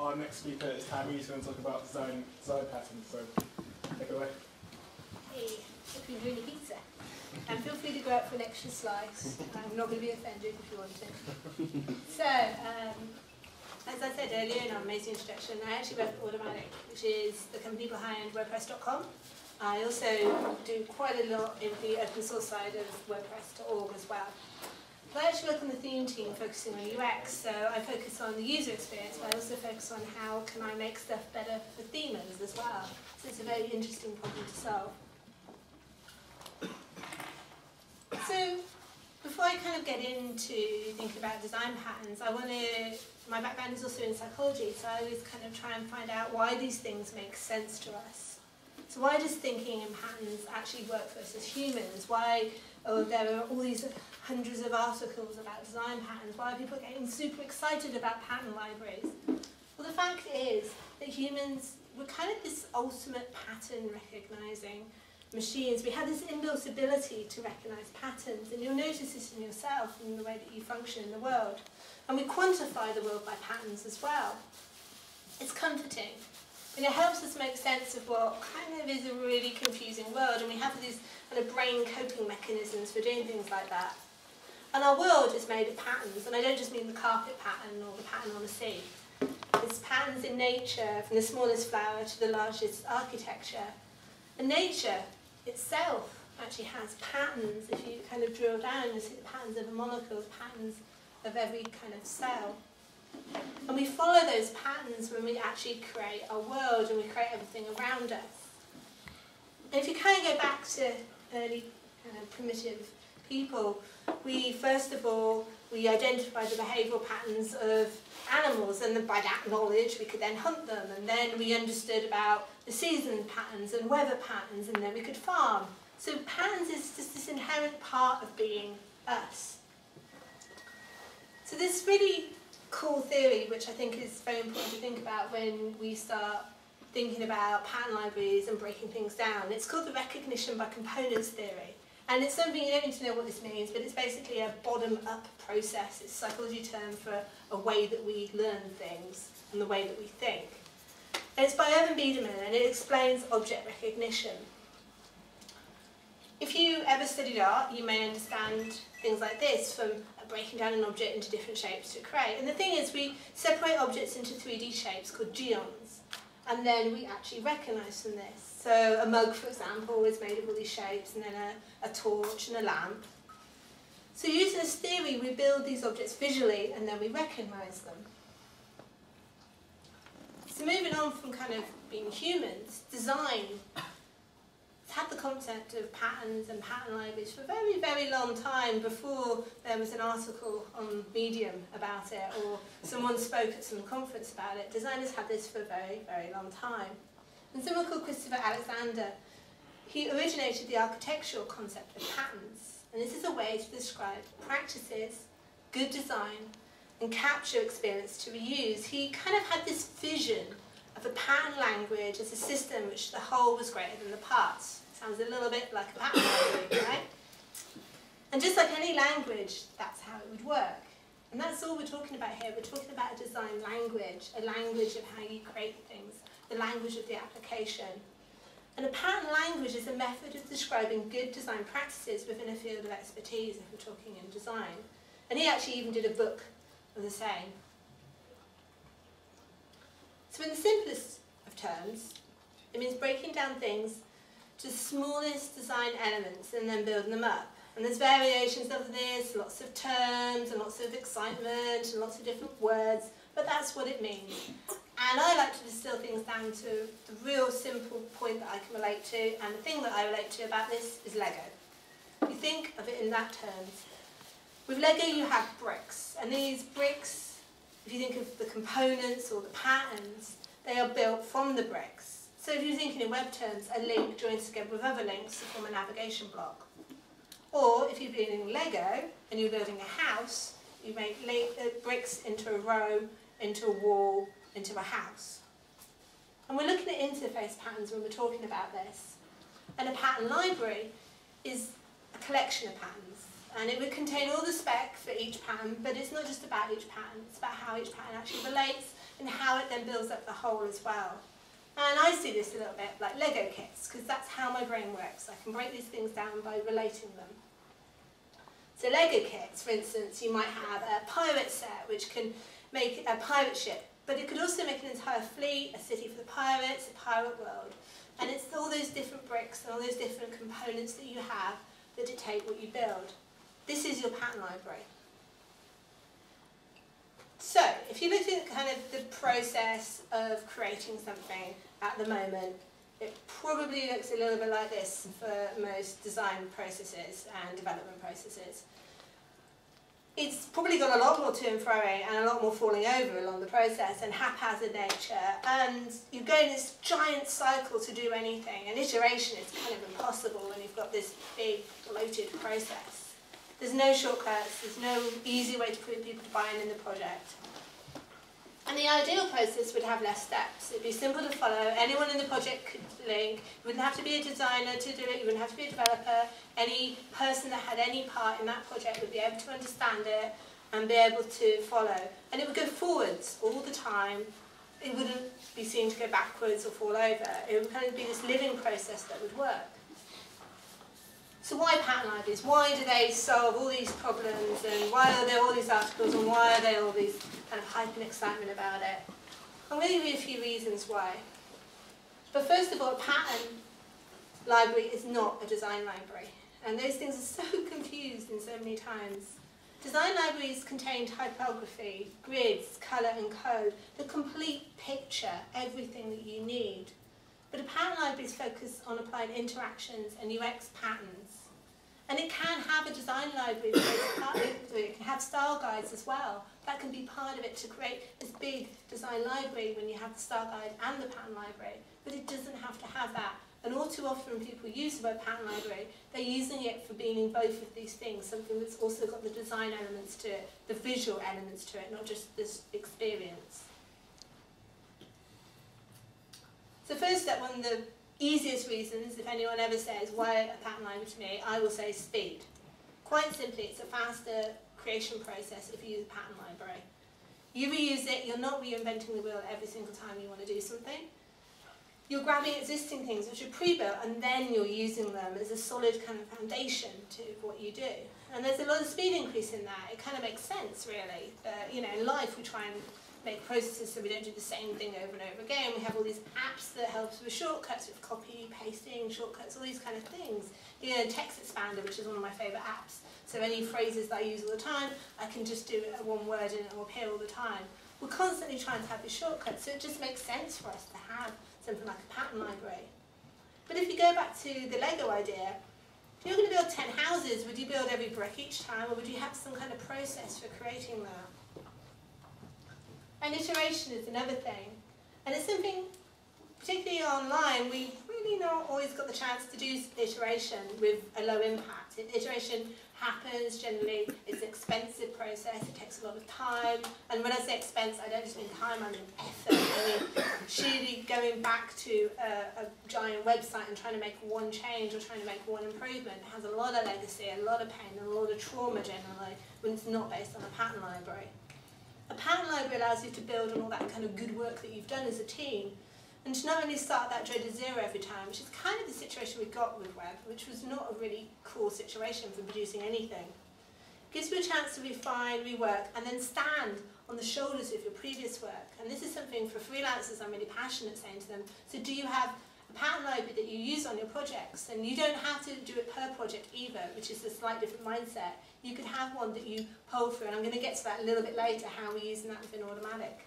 our next speaker is Tammie, who's going to talk about design patterns, so take it away. Hey, hope you're doing a pizza. And feel free to go out for an extra slice. I'm not going to be offended if you want to. So, as I said earlier in our amazing introduction, I actually work for Automatic, which is the company behind WordPress.com. I also do quite a lot in the open source side of WordPress.org as well. I actually work on the theme team focusing on UX, so I focus on the user experience, but I also focus on how can I make stuff better for themers as well. So it's a very interesting problem to solve. So before I kind of get into thinking about design patterns, my background is also in psychology, so I always kind of try and find out why these things make sense to us. So why does thinking in patterns actually work for us as humans? Why there are all these hundreds of articles about design patterns? Why are people getting super excited about pattern libraries? Well, the fact is that humans, we're kind of this ultimate pattern recognizing machines. We have this inbuilt ability to recognize patterns, and you'll notice this in yourself and the way that you function in the world. And we quantify the world by patterns as well. It's comforting. And it helps us make sense of what kind of is a really confusing world, and we have these kind of brain coping mechanisms for doing things like that. And our world is made of patterns, and I don't just mean the carpet pattern or the pattern on the sea. It's patterns in nature, from the smallest flower to the largest architecture. And nature itself actually has patterns. If you kind of drill down, you see the patterns of a molecule, the patterns of every kind of cell. And we follow those patterns when we actually create our world and we create everything around us. And if you kind of go back to early primitive people, first of all, we identified the behavioural patterns of animals, and by that knowledge we could then hunt them, and then we understood about the season patterns and weather patterns, and then we could farm. So patterns is just this inherent part of being us. So this really cool theory, which I think is very important to think about when we start thinking about pattern libraries and breaking things down. It's called the recognition by components theory. And it's something, you don't need to know what this means, but it's basically a bottom-up process. It's a psychology term for a way that we learn things and the way that we think. And it's by Irvin Biederman, and it explains object recognition. If you ever studied art, you may understand things like this, from breaking down an object into different shapes to create. And the thing is, we separate objects into 3D shapes called geons, and then we actually recognise from this. So a mug, for example, is made of all these shapes, and then a torch and a lamp. So using this theory, we build these objects visually, and then we recognise them. So moving on from kind of being humans, design had the concept of patterns and pattern libraries for a very, very long time before there was an article on Medium about it or someone spoke at some conference about it. Designers had this for a very, very long time. And someone called Christopher Alexander, he originated the architectural concept of patterns. And this is a way to describe practices, good design, and capture experience to reuse. He kind of had this vision of a pattern language as a system which the whole was greater than the parts. Sounds a little bit like a pattern language, right? And just like any language, that's how it would work. And that's all we're talking about here. We're talking about a design language, a language of how you create things, the language of the application. And a pattern language is a method of describing good design practices within a field of expertise if we're talking in design. And he actually even did a book of the same. So in the simplest of terms, it means breaking down things to the smallest design elements and then building them up. And there's variations of this, lots of terms and lots of excitement and lots of different words, but that's what it means. And I like to distill things down to the real simple point that I can relate to, and the thing that I relate to about this is Lego. You think of it in that terms. With Lego you have bricks, and these bricks, if you think of the components or the patterns, they are built from the bricks. So if you're thinking in web terms, a link joins together with other links to form a navigation block. Or if you're building Lego and you're building a house, you make bricks into a row, into a wall, into a house. And we're looking at interface patterns when we're talking about this. And a pattern library is a collection of patterns. And it would contain all the spec for each pattern, but it's not just about each pattern, it's about how each pattern actually relates and how it then builds up the whole as well. And I see this a little bit like Lego kits, because that's how my brain works. I can break these things down by relating them. So Lego kits, for instance, you might have a pirate set, which can make a pirate ship, but it could also make an entire fleet, a city for the pirates, a pirate world. And it's all those different bricks and all those different components that you have that dictate what you build. This is your pattern library. So, if you look at kind of the process of creating something at the moment, it probably looks a little bit like this for most design processes and development processes. It's probably got a lot more to and froing and a lot more falling over along the process and haphazard nature, and you're going this giant cycle to do anything, and iteration is kind of impossible when you've got this big bloated process. There's no shortcuts, there's no easy way to put people to buy in the project. And the ideal process would have less steps. It'd be simple to follow. Anyone in the project could link. You wouldn't have to be a designer to do it. You wouldn't have to be a developer. Any person that had any part in that project would be able to understand it and be able to follow. And it would go forwards all the time. It wouldn't be seen to go backwards or fall over. It would kind of be this living process that would work. So why pattern libraries? Why do they solve all these problems, and why are there all these articles, and why are there all these kind of hype and excitement about it? I'm going to give you a few reasons why. But first of all, a pattern library is not a design library, and those things are so confused in so many times. Design libraries contain typography, grids, colour and code, the complete picture, everything that you need. But a pattern library is focused on applying interactions and UX patterns. And it can have a design library, it can have style guides as well. That can be part of it to create this big design library when you have the style guide and the pattern library. But it doesn't have to have that. And all too often when people use the word pattern library, they're using it for being in both of these things, something that's also got the design elements to it, the visual elements to it, not just this experience. So first up, one of the easiest reasons, if anyone ever says, why a pattern library to me, I will say speed. Quite simply, it's a faster creation process if you use a pattern library. You reuse it, you're not reinventing the wheel every single time you want to do something. You're grabbing existing things which are pre-built, and then you're using them as a solid kind of foundation to what you do. And there's a lot of speed increase in that. It kind of makes sense, really. In life we try and make processes so we don't do the same thing over and over again. We have all these apps that help us with shortcuts, with copy, pasting, shortcuts, all these kind of things. Text Expander, which is one of my favourite apps. So any phrases that I use all the time, I can just do one word and it will appear all the time. We're constantly trying to have these shortcuts, so it just makes sense for us to have something like a pattern library. But if you go back to the Lego idea, if you're going to build 10 houses, would you build every brick each time, or would you have some kind of process for creating that? And iteration is another thing. And it's something, particularly online, we've really not always got the chance to do iteration with a low impact. Iteration happens generally, it's an expensive process, it takes a lot of time. And when I say expense, I don't just mean time, I mean effort. I mean, surely going back to a giant website and trying to make one change or trying to make one improvement has a lot of legacy, a lot of pain, and a lot of trauma generally when it's not based on a pattern library. A pattern library allows you to build on all that kind of good work that you've done as a team, and to not only start that dreaded zero every time, which is kind of the situation we got with web, which was not a really cool situation for producing anything. It gives you a chance to refine, rework, and then stand on the shoulders of your previous work. And this is something for freelancers I'm really passionate saying to them. So do you have a pattern library that you use on your projects? And you don't have to do it per project either, which is a slightly different mindset. You could have one that you pull through, and I'm going to get to that a little bit later, how we're using that within Automatic.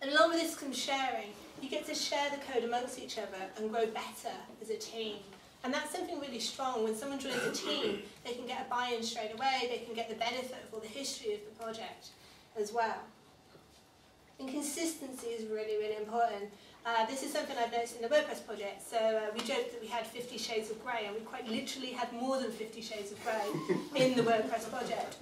And along with this comes sharing. You get to share the code amongst each other and grow better as a team. And that's something really strong. When someone joins a team, they can get a buy-in straight away, they can get the benefit of all the history of the project as well. And consistency is really, really important. This is something I've noticed in the WordPress project. So we joked that we had 50 shades of grey, and we quite literally had more than 50 shades of grey in the WordPress project.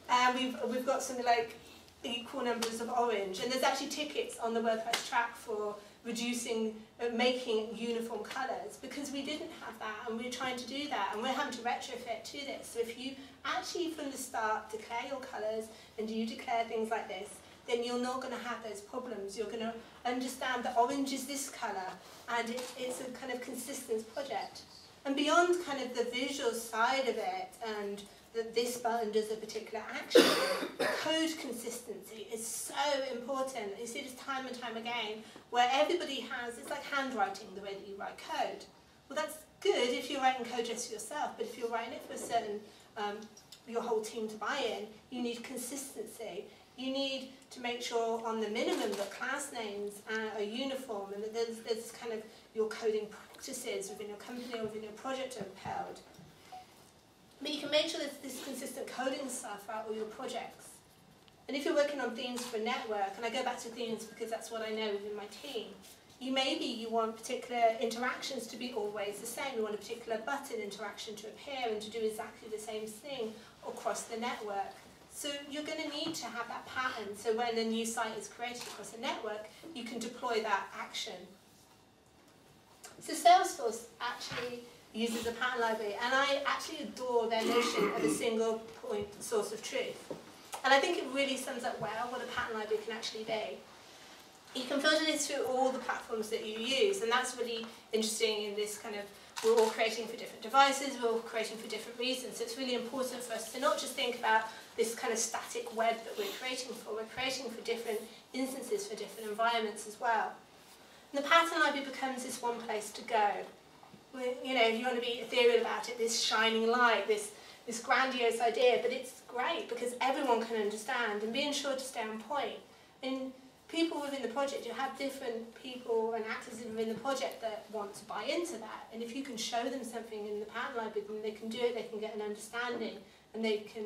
And we've got something like equal numbers of orange, and there's actually tickets on the WordPress track for reducing, making uniform colours, because we didn't have that, and we're trying to do that, and we're having to retrofit to this. So if you actually from the start declare your colours, and you declare things like this, then you're not going to have those problems. You're going to understand that orange is this colour, and it's a kind of consistent project. And beyond kind of the visual side of it, and that this button does a particular action, code consistency is so important. You see this time and time again, where everybody has, it's like handwriting, the way that you write code. Well, that's good if you're writing code just for yourself, but if you're writing it for a certain, your whole team to buy in, you need consistency. You need to make sure on the minimum that class names are uniform, and that there's kind of your coding practices within your company or within your project are upheld. But you can make sure there's this consistent coding stuff throughout all your projects. And if you're working on themes for a network, and I go back to themes because that's what I know within my team, you want particular interactions to be always the same. You want a particular button interaction to appear and to do exactly the same thing across the network. So you're going to need to have that pattern, so when a new site is created across a network, you can deploy that action. So Salesforce actually uses a pattern library, and I actually adore their notion of a single point source of truth. And I think it really sums up well what a pattern library can actually be. You can filter this through all the platforms that you use, and that's really interesting in this kind of, we're all creating for different devices, we're all creating for different reasons. So it's really important for us to not just think about this kind of static web that we're creating for different instances, for different environments as well. And the pattern library becomes this one place to go. You know, if you want to be ethereal about it, this shining light, this grandiose idea, but it's great because everyone can understand, and being sure to stay on point. And people within the project, you have different people and actors within the project that want to buy into that. And if you can show them something in the pattern library, then they can do it, they can get an understanding, and they can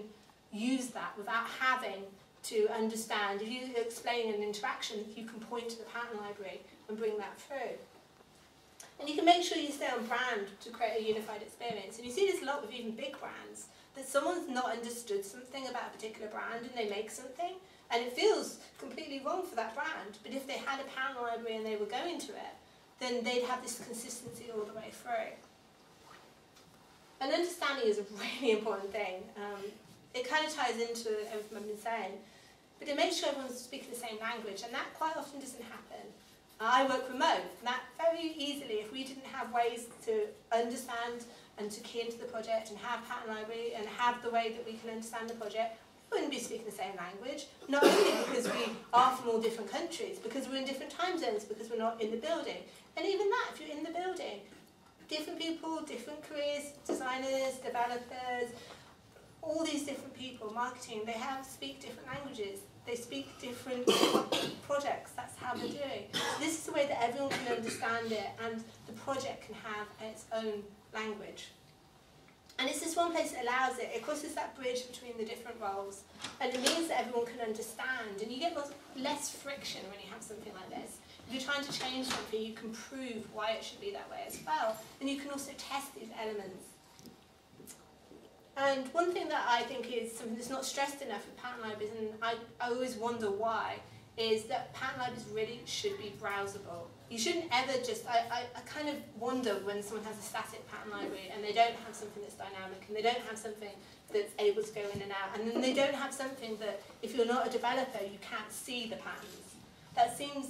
use that without having to understand. If you're explaining an interaction, you can point to the pattern library and bring that through. And you can make sure you stay on brand to create a unified experience. And you see this a lot with even big brands, that someone's not understood something about a particular brand and they make something, and it feels completely wrong for that brand. But if they had a pattern library and they were going to it, then they'd have this consistency all the way through. And understanding is a really important thing. It kind of ties into everything I've been saying, but it makes sure everyone's speaking the same language, and that quite often doesn't happen. I work remote, and that very easily, if we didn't have ways to understand and to key into the project and have pattern library and have the way that we can understand the project, we wouldn't be speaking the same language. Not only because we are from all different countries, because we're in different time zones, because we're not in the building. And even that, if you're in the building, different people, different careers, designers, developers, all these different people, marketing, they speak different languages. They speak different projects, that's how they're doing. So this is the way that everyone can understand it, and the project can have its own language. And it's this one place that allows it. It crosses that bridge between the different roles, and it means that everyone can understand, and you get less friction when you have something like this. If you're trying to change something, you can prove why it should be that way as well, and you can also test these elements. And one thing that I think is something that's not stressed enough with pattern libraries, and I always wonder why, is that pattern libraries really should be browsable. You shouldn't ever just, I kind of wonder when someone has a static pattern library and they don't have something that's dynamic, and they don't have something that's able to go in and out, and then they don't have something that, if you're not a developer, you can't see the patterns. That seems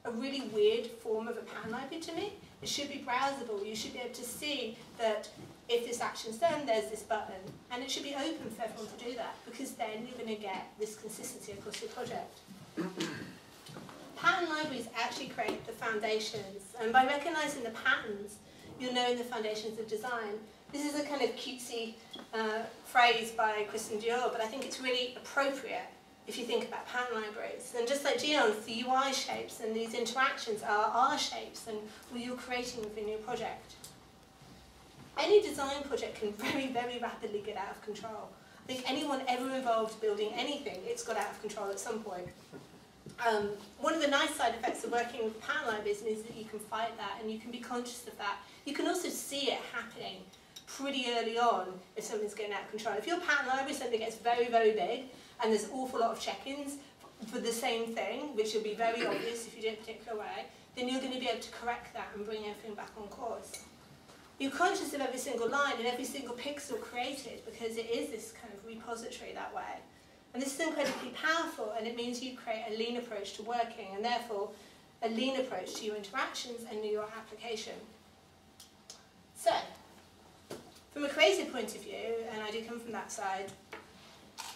a really weird form of a pattern library to me. It should be browsable. You should be able to see that if this action's done, there's this button. And it should be open for everyone to do that, because then you're going to get this consistency across your project. Pattern libraries actually create the foundations, and by recognising the patterns, you're knowing the foundations of design. This is a kind of cutesy phrase by Kristen Dior, but I think it's really appropriate if you think about pattern libraries. And just like geons, the UI shapes and these interactions are R shapes and what you're creating within your project. Any design project can very, very rapidly get out of control. I think anyone ever involved building anything, it's got out of control at some point. One of the nice side effects of working with pattern libraries is that you can fight that and you can be conscious of that. You can also see it happening pretty early on if something's getting out of control. If your pattern library suddenly gets very, very big and there's an awful lot of check-ins for the same thing, which will be very obvious if you do it a particular way, then you're going to be able to correct that and bring everything back on course. You're conscious of every single line and every single pixel created, because it is this kind of repository that way. And this is incredibly powerful, and it means you create a lean approach to working, and therefore a lean approach to your interactions and your application. So, from a creative point of view, and I do come from that side,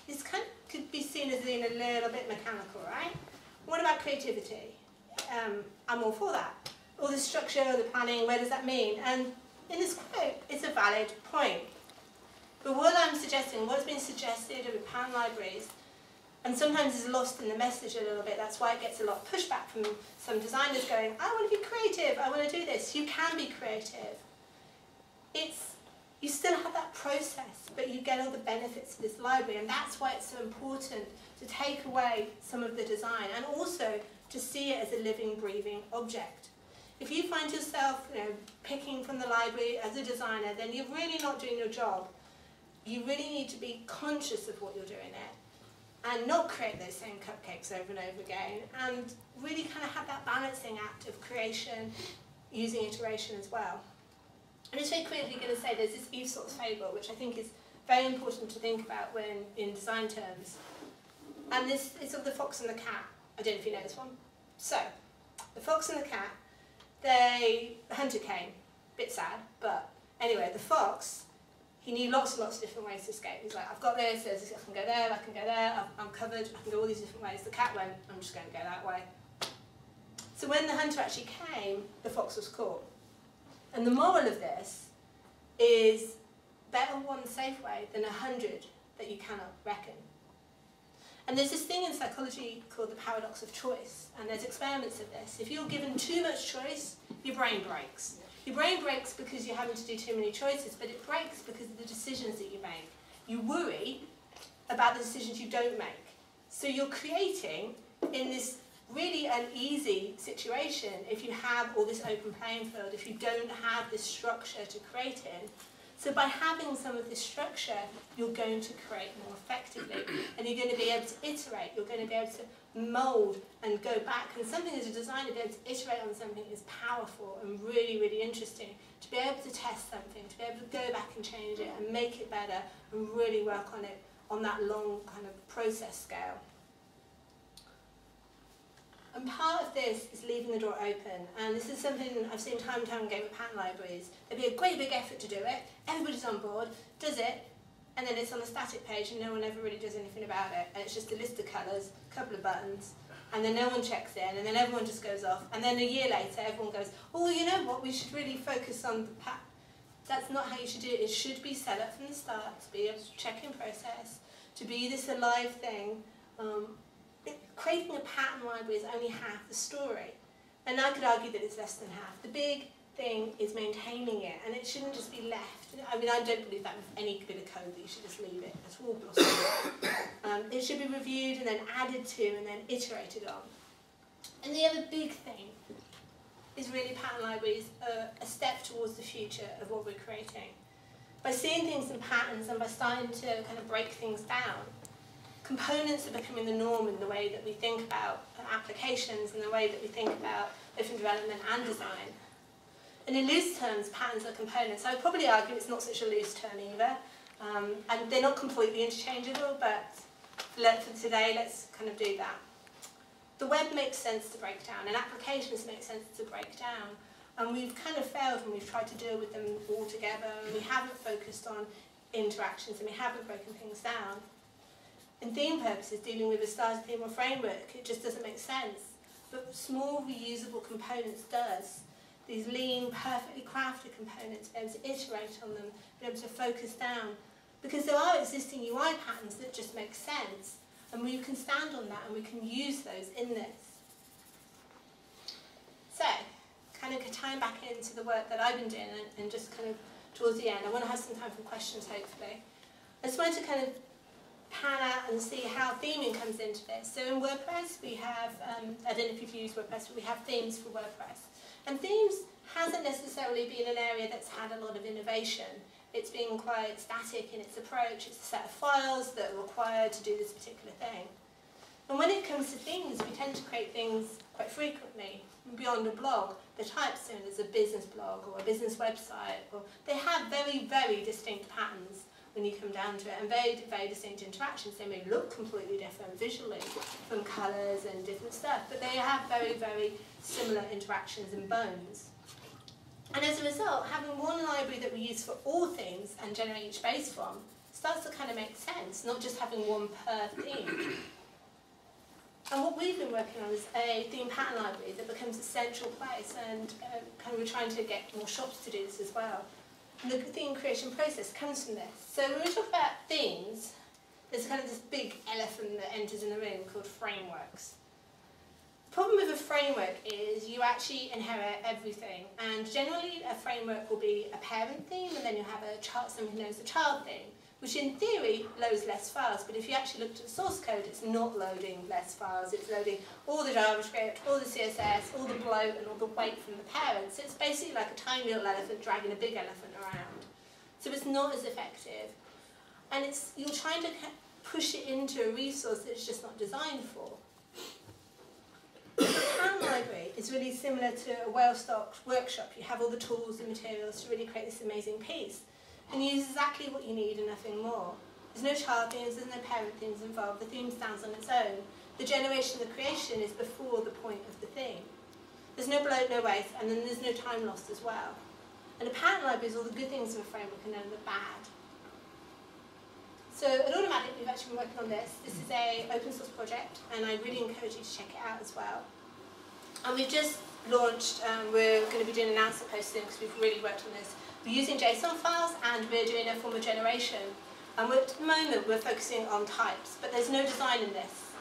this kind of could be seen as being a little bit mechanical, right? What about creativity? I'm all for that. All the structure, the planning, where does that mean? And in this quote, it's a valid point. But what I'm suggesting, what's been suggested with pattern libraries, and sometimes is lost in the message a little bit, that's why it gets a lot of pushback from some designers going, I want to be creative, I want to do this. You can be creative. You still have that process, but you get all the benefits of this library, and that's why it's so important to take away some of the design, and also to see it as a living, breathing object. If you find yourself, picking from the library as a designer, then you're really not doing your job. You really need to be conscious of what you're doing there, and not create those same cupcakes over and over again, and really kind of have that balancing act of creation, using iteration as well. I'm just very quickly going to say there's this Aesop's fable, which I think is very important to think about when in design terms. And this is of the fox and the cat. I don't know if you know this one. So, the fox and the cat, the hunter came. Bit sad, but anyway, the fox, he knew lots and lots of different ways to escape. He's like, I've got this, I can go there, I can go there, I'm covered, I can go all these different ways. The cat went, I'm just going to go that way. So when the hunter actually came, the fox was caught. And the moral of this is better one safe way than 100 that you cannot reckon. And there's this thing in psychology called the paradox of choice, and there's experiments of this. If you're given too much choice, your brain breaks. Your brain breaks because you're having to do too many choices, but it breaks because of the decisions that you make. You worry about the decisions you don't make. So you're creating in this really uneasy situation if you have all this open playing field, if you don't have this structure to create in. So by having some of this structure, you're going to create more effectively, and you're going to be able to iterate, you're going to be able to mould and go back. And something as a designer, to be able to iterate on something is powerful and really, really interesting. To be able to test something, to be able to go back and change it and make it better and really work on it on that long kind of process scale. And part of this is leaving the door open, and this is something I've seen time and time again with pattern libraries. There'd be a great big effort to do it, everybody's on board, does it, and then it's on the static page and no one ever really does anything about it, and it's just a list of colours, a couple of buttons, and then no one checks in, and then everyone just goes off, and then a year later everyone goes, oh, you know what, we should really focus on the pattern. That's not how you should do it. It should be set up from the start, to be a check-in process, to be this alive thing. Creating a pattern library is only half the story, and I could argue that it's less than half. The big thing is maintaining it, and it shouldn't just be left. I mean, I don't believe that with any bit of code that you should just leave it at all. It should be reviewed and then added to and then iterated on. And the other big thing is really pattern libraries are a step towards the future of what we're creating. By seeing things in patterns and by starting to kind of break things down, components are becoming the norm in the way that we think about applications and the way that we think about both development and design. And in loose terms, patterns are components. I would probably argue it's not such a loose term either. And they're not completely interchangeable, but for today, let's kind of do that. The web makes sense to break down, and applications make sense to break down. And we've kind of failed when we've tried to deal with them all together, and we haven't focused on interactions, and we haven't broken things down. In theme purposes, dealing with a starter theme or framework, it just doesn't make sense. But small, reusable components does. These lean, perfectly crafted components, be able to iterate on them, be able to focus down. Because there are existing UI patterns that just make sense, and we can stand on that and we can use those in this. So, kind of tying back into the work that I've been doing and just kind of towards the end, I want to have some time for questions, hopefully. I just wanted to kind of pan out and see how theming comes into this. So in WordPress we have, I don't know if you've used WordPress, but we have themes for WordPress. And themes hasn't necessarily been an area that's had a lot of innovation. It's been quite static in its approach. It's a set of files that are required to do this particular thing. And when it comes to themes, we tend to create things quite frequently. Beyond a blog, the types soon as a business blog or a business website, or they have very, very distinct patterns. when you come down to it, and very, very distinct interactions. They may look completely different visually from colours and different stuff, but they have very, very similar interactions and bones. And as a result, having one library that we use for all themes and generate each base from starts to kind of make sense, not just having one per theme. And what we've been working on is a theme pattern library that becomes a central place, and kind of we're trying to get more shops to do this as well. And the theme creation process comes from this. So when we talk about themes, there's kind of this big elephant that enters in the room called frameworks. The problem with a framework is you actually inherit everything, and generally a framework will be a parent theme, and then you'll have a child, something known as a child theme, which in theory loads less files, but if you actually looked at the source code, it's not loading less files, it's loading all the JavaScript, all the CSS, all the bloat, and all the weight from the parent. So it's basically like a tiny little elephant dragging a big elephant around. So it's not as effective. And you're trying to push it into a resource that it's just not designed for. The pattern library is really similar to a well-stocked workshop. You have all the tools and materials to really create this amazing piece. And you use exactly what you need and nothing more. There's no child themes, there's no parent themes involved. The theme stands on its own. The generation of the creation is before the point of the theme. There's no bloat, no waste, and then there's no time lost as well. And a pattern library is all the good things of a framework and none of the bad. So at Automatic, we've actually been working on this. This is an open source project, and I really encourage you to check it out as well. And we've just launched, we're going to be doing announcement posting because we've really worked on this. We're using JSON files, and we're doing a form of generation. And at the moment, we're focusing on types, but there's no design in this.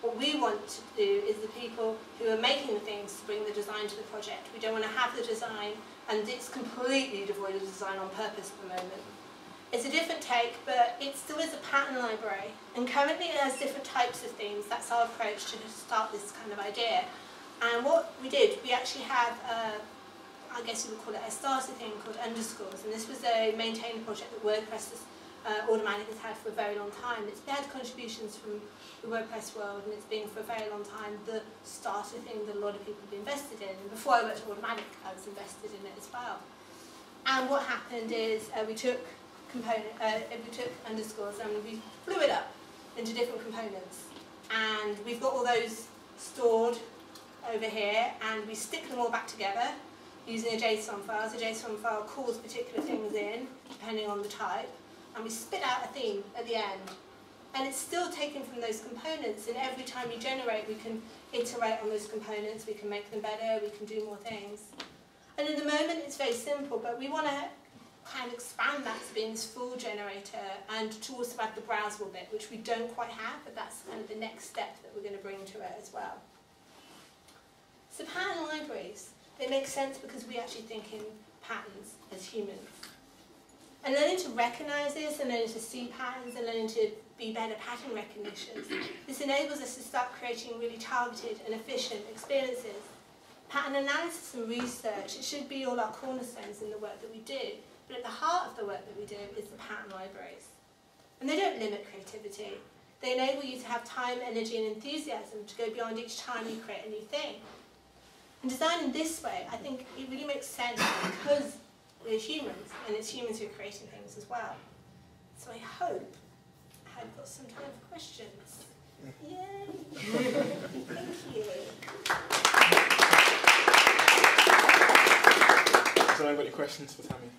What we want to do is the people who are making the things to bring the design to the project. We don't want to have the design, and it's completely devoid of design on purpose at the moment. It's a different take, but it still is a pattern library. And currently it has different types of themes. That's our approach to start this kind of idea. And what we did, we actually have, I guess you would call it a starter theme called underscores. And this was a maintained project that WordPress Automatic has had for a very long time. It's had contributions from the WordPress world, and it's been for a very long time the starter thing that a lot of people have invested in. And before I worked at Automatic, I was invested in it as well. And what happened is we took underscores and we blew it up into different components, and we've got all those stored over here, and we stick them all back together using a JSON file. So a JSON file calls particular things in depending on the type, and we spit out a theme at the end, and it's still taken from those components, and every time you generate we can iterate on those components, we can make them better, we can do more things. And at the moment it's very simple, but we want to kind of expand that to being this full generator and to also add the browsable bit, which we don't quite have, but that's kind of the next step that we're going to bring to it as well. So pattern libraries, they make sense because we actually think in patterns as humans. And learning to recognise this, and learning to see patterns, and learning to be better pattern recognitions, this enables us to start creating really targeted and efficient experiences. Pattern analysis and research, it should be all our cornerstones in the work that we do. But at the heart of the work that we do is the pattern libraries. And they don't limit creativity. They enable you to have time, energy and enthusiasm to go beyond each time you create a new thing. And design in this way, I think it really makes sense because we're humans, and it's humans who are creating things as well. So I hope I've got some time for questions. Yay! Thank you. So I've got any questions for Tammie?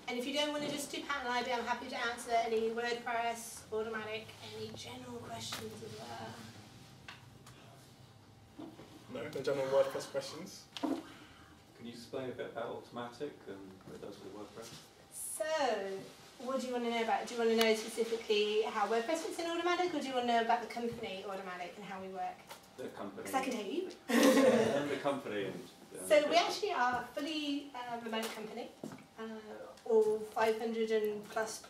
And if you don't want to just do pattern library, I'm happy to answer any WordPress, Automatic, any general questions as well. No general WordPress questions? Can you explain a bit about Automatic and what it does with WordPress? So, what do you want to know about? Do you want to know specifically how WordPress fits in Automatic, or do you want to know about the company Automatic and how we work? The company. Because I can tell you. And the company. So we actually are a fully remote company. All 500 and plus,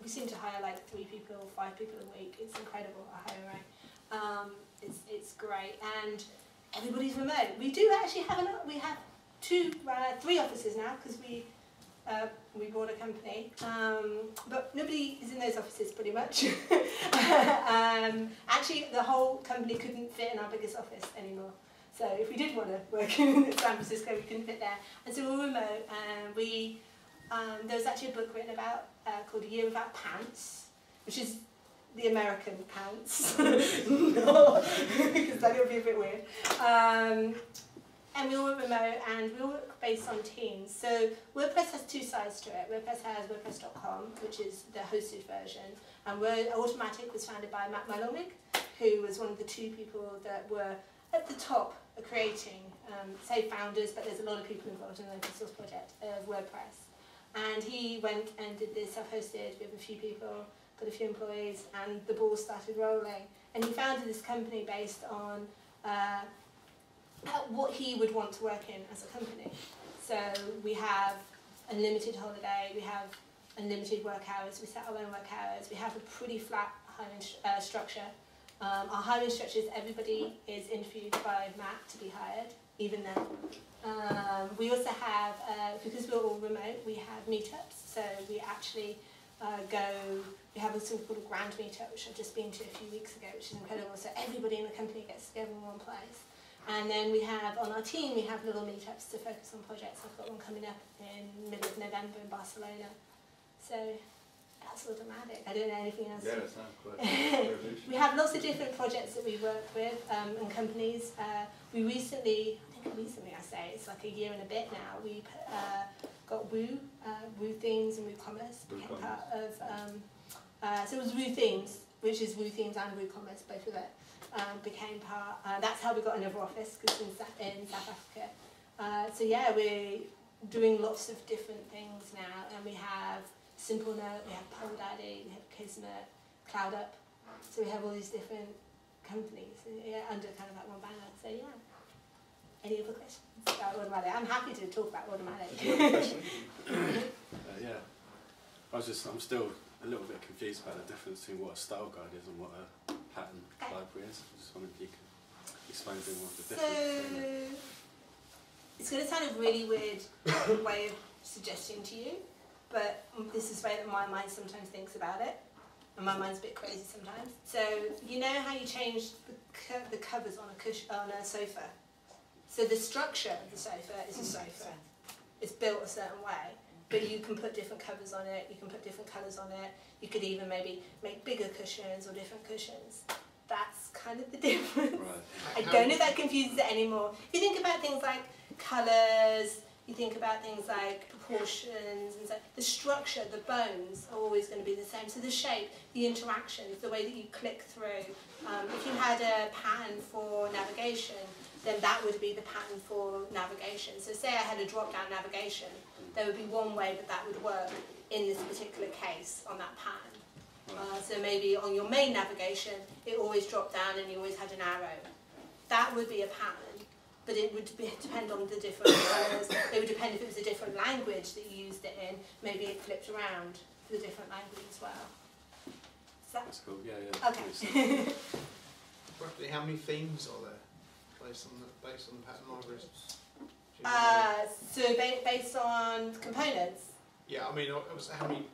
we seem to hire like 3 people, 5 people a week. It's incredible, our hiring rate. It's great, and everybody's remote. We do actually have we have 3 offices now because we bought a company, but nobody is in those offices pretty much. Actually, the whole company couldn't fit in our biggest office anymore. So if we did want to work in San Francisco, we couldn't fit there, and so we're remote. And there was actually a book written about called called A Year Without Pants, which is the American pants, because that would be a bit weird. And we all work remote, and we all work based on teams. So WordPress has two sides to it. WordPress has WordPress.com, which is the hosted version, and Automatic was founded by Matt Mullenweg, who was one of the two people that were at the top of creating, say founders, but there's a lot of people involved in the open source project of WordPress. And he went and did this self-hosted with a few people, got a few employees, and the ball started rolling. And he founded this company based on what he would want to work in as a company. So we have unlimited holiday, we have unlimited work hours, we set our own work hours, we have a pretty flat hiring structure. Our hiring structure is everybody is interviewed by Matt to be hired, even then. We also have, because we're all remote, we have meetups. So we actually we have something called a grand meetup, which I've just been to a few weeks ago, which is incredible. So everybody in the company gets together in one place. And then we have, on our team, we have little meetups to focus on projects. I've got one coming up in the middle of November in Barcelona. So that's automatic. I don't know anything else. Yeah, that sounds quite We have lots of different projects that we work with and companies. We recently, I say, it's like a year and a bit now, we got Woo Themes and WooCommerce became part of, so it was Woo Themes, which is Woo Themes and WooCommerce, both of it. Became part. That's how we got another office, because in South Africa. So yeah, we're doing lots of different things now, and we have Simple Note, we have Pole Daddy, we have Kismet, CloudUp. So we have all these different companies under kind of that one banner. So yeah. Any other questions about Automatic? I'm happy to talk about Automatic. Yeah, I'm still a little bit confused about the difference between what a style guide is and what a pattern library is. I just wondered if you could explain a bit more of the difference. So it's going to sound a really weird way of suggesting to you, but this is the way that my mind sometimes thinks about it, and my mind's a bit crazy sometimes. So you know how you change the covers on a sofa? So the structure of the sofa is a sofa. It's built a certain way, but you can put different covers on it, you can put different colours on it, you could even maybe make bigger cushions or different cushions. That's kind of the difference. Right. I don't know if that confuses it anymore. If you think about things like colours, you think about things like proportions, and so the structure, the bones are always going to be the same. So the shape, the interactions, the way that you click through. If you had a pattern for navigation, then that would be the pattern for navigation. So say I had a drop-down navigation, there would be one way that would work in this particular case on that pattern. So maybe on your main navigation, it always dropped down and you always had an arrow. That would be a pattern, but it would depend on the different colours. It would depend if it was a different language that you used it in. Maybe it flipped around for the different language as well. That's cool, yeah. Okay. Roughly how many themes are there based on the pattern libraries? So based on components? Yeah, I mean, how many...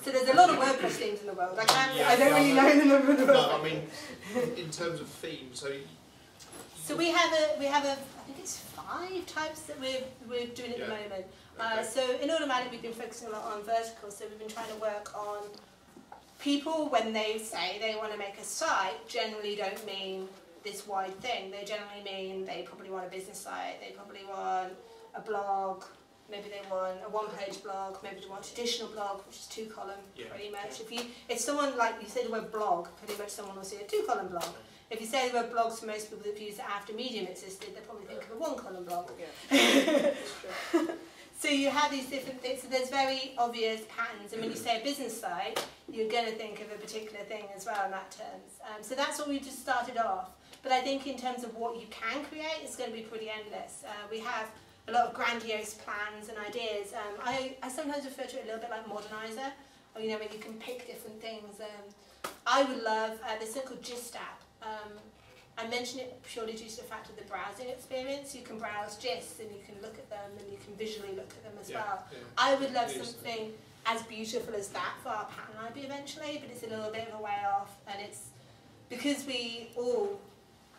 So there's a lot of WordPress themes in the world. I don't really know the number of the world. No, I mean, in terms of themes, so we have I think it's 5 types that we're doing at the moment. Okay. So in Automatic we've been focusing a lot on vertical, so we've been trying to work on people when they say they want to make a site, generally don't mean this wide thing. They generally mean they probably want a business site, they probably want a blog, maybe they want a one-page blog, maybe they want a traditional blog, which is 2-column, pretty much. If someone, like you say the word blog, pretty much someone will say a 2-column blog. If you say the word blogs, for most people that have used it after Medium existed, they probably think of a 1-column blog. So you have these different things, so there's very obvious patterns, and when you say a business site, you're going to think of a particular thing as well in that terms. So that's what we just started off. But I think in terms of what you can create, it's going to be pretty endless. We have a lot of grandiose plans and ideas. I sometimes refer to it a little bit like Modernizer, or, you know, when you can pick different things. I would love, there's something called Gist app. I mention it purely due to the fact of the browsing experience. You can browse GIFs and you can look at them and you can visually look at them as well. Yeah. I would love something as beautiful as that for our pattern library eventually, but it's a little bit of a way off, and it's because we all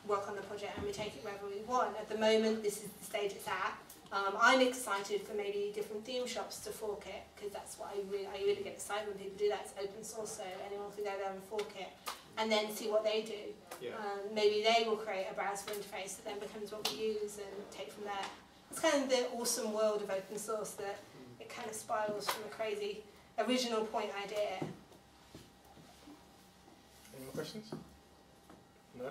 work on the project and we take it wherever we want. At the moment, this is the stage it's at. I'm excited for maybe different theme shops to fork it, because that's what I really get excited when people do that. It's open source, so anyone can go there and fork it, and then see what they do. Yeah. Maybe they will create a browser interface that then becomes what we use and take from there. It's kind of the awesome world of open source that it kind of spirals from a crazy original point idea. Any more questions? No?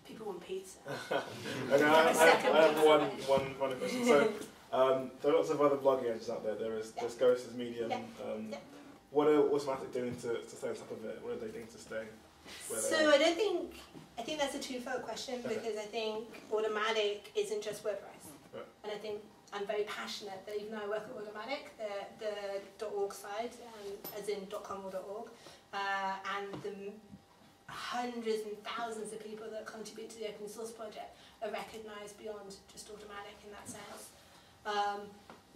People want pizza. Okay, I have one final question. So, there are lots of other blogging edges out there. There's Ghost, there's Medium. What are Automatic doing to stay on top of it? What are they doing to stay where they So are? I think that's a twofold question, because I think Automatic isn't just WordPress. Right. And I think I'm very passionate that even though I work at Automatic, the .org side, as in .com or .org, and the hundreds and thousands of people that contribute to the open source project are recognised beyond just Automatic in that sense.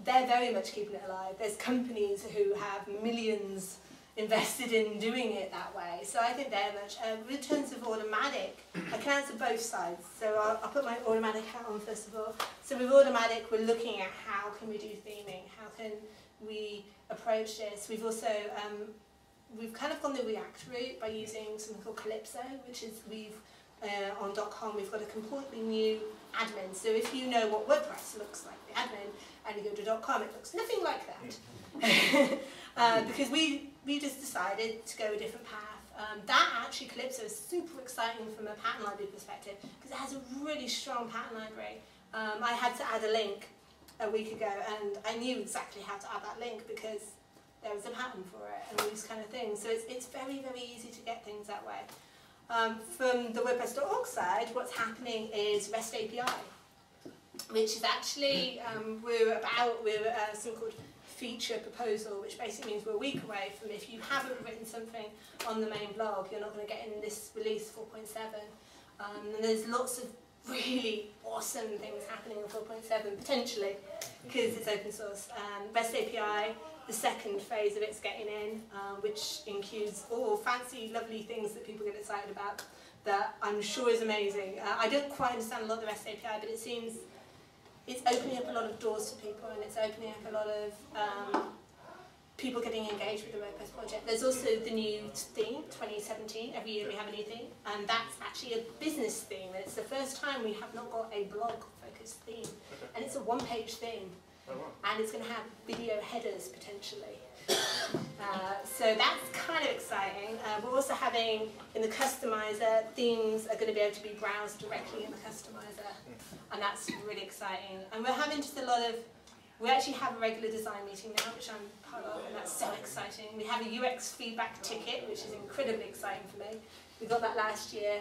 They're very much keeping it alive. There's companies who have millions invested in doing it that way. So I think they're much. In terms of Automatic, I can answer both sides. So I'll put my Automatic hat on first of all. So with Automatic, we're looking at how can we do theming, how can we approach this. We've also we've kind of gone the React route by using something called Calypso, which is on .com we've got a completely new admin. So if you know what WordPress looks like, the admin, and you go to .com, it looks nothing like that. Because we just decided to go a different path. That actually, Calypso, is super exciting from a pattern library perspective, because it has a really strong pattern library. I had to add a link a week ago, and I knew exactly how to add that link because there was a pattern for it and all these kind of things. So it's very, very easy to get things that way. From the WordPress.org side, what's happening is REST API, which is actually, we're something called feature proposal, which basically means we're a week away from, if you haven't written something on the main blog, you're not going to get in this release 4.7. And there's lots of really awesome things happening in 4.7, potentially, because it's open source. REST API, the second phase of it's getting in, which includes all fancy, lovely things that people get excited about, that I'm sure is amazing. I don't quite understand a lot of the REST API, but it seems it's opening up a lot of doors for people, and it's opening up a lot of people getting engaged with the WordPress project. There's also the new theme, 2017. Every year we have a new theme, and that's actually a business theme. And it's the first time we have not got a blog-focused theme, and it's a one-page theme. Oh, wow. And it's going to have video headers potentially. So that's kind of exciting. We're also having, in the customizer, themes are going to be able to be browsed directly in the customizer, and that's really exciting. And we're having just a lot of, we actually have a regular design meeting now, which I'm part of, and that's so exciting. We have a UX feedback ticket, which is incredibly exciting for me. We got that last year,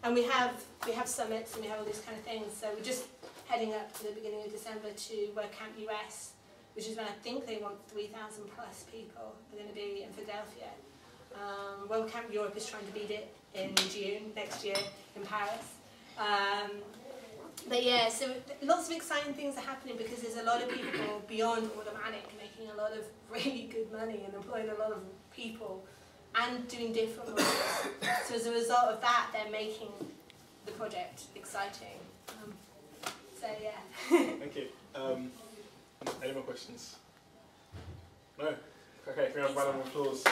and we have summits and we have all these kind of things. So we're just heading up to the beginning of December to WordCamp US, which is when I think they want 3,000 plus people are going to be in Philadelphia. WordCamp Europe is trying to beat it in June next year in Paris. But yeah, so lots of exciting things are happening because there's a lot of people beyond Automatic making a lot of really good money and employing a lot of people and doing different work. So as a result of that, they're making the project exciting. So yeah. Thank you. Any more questions? No? Okay, can we have a round of applause?